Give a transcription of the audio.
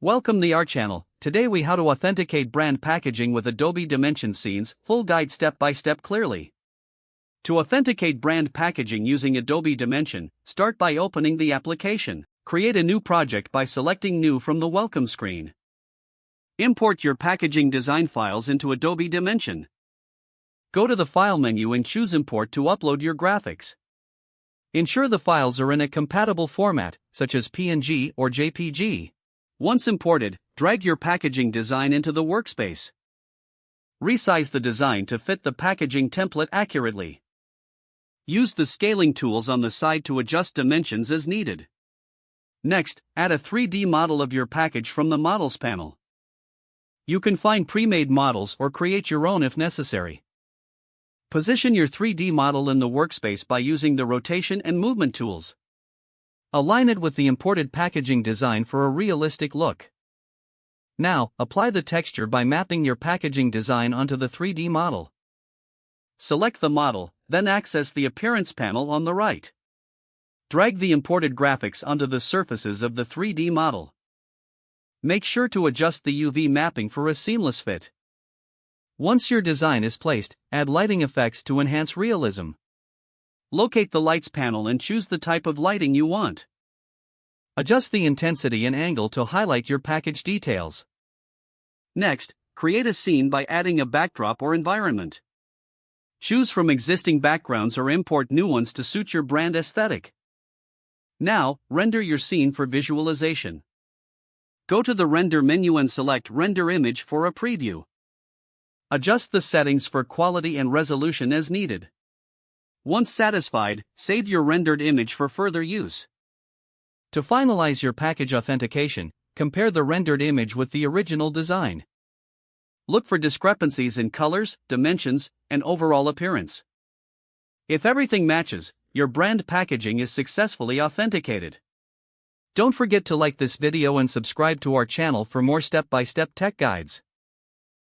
Welcome to our channel. Today we how to authenticate brand packaging with Adobe Dimension scenes, full guide step by step clearly. To authenticate brand packaging using Adobe Dimension, start by opening the application. Create a new project by selecting New from the welcome screen. Import your packaging design files into Adobe Dimension. Go to the File menu and choose Import to upload your graphics. Ensure the files are in a compatible format, such as PNG or JPG. Once imported, drag your packaging design into the workspace. Resize the design to fit the packaging template accurately. Use the scaling tools on the side to adjust dimensions as needed. Next, add a 3D model of your package from the Models panel. You can find pre-made models or create your own if necessary. Position your 3D model in the workspace by using the rotation and movement tools. Align it with the imported packaging design for a realistic look. Now, apply the texture by mapping your packaging design onto the 3D model. Select the model, then access the Appearance panel on the right. Drag the imported graphics onto the surfaces of the 3D model. Make sure to adjust the UV mapping for a seamless fit. Once your design is placed, add lighting effects to enhance realism. Locate the Lights panel and choose the type of lighting you want. Adjust the intensity and angle to highlight your package details. Next, create a scene by adding a backdrop or environment. Choose from existing backgrounds or import new ones to suit your brand aesthetic. Now, render your scene for visualization. Go to the Render menu and select Render Image for a preview. Adjust the settings for quality and resolution as needed. Once satisfied, save your rendered image for further use. To finalize your package authentication, compare the rendered image with the original design. Look for discrepancies in colors, dimensions, and overall appearance. If everything matches, your brand packaging is successfully authenticated. Don't forget to like this video and subscribe to our channel for more step-by-step tech guides.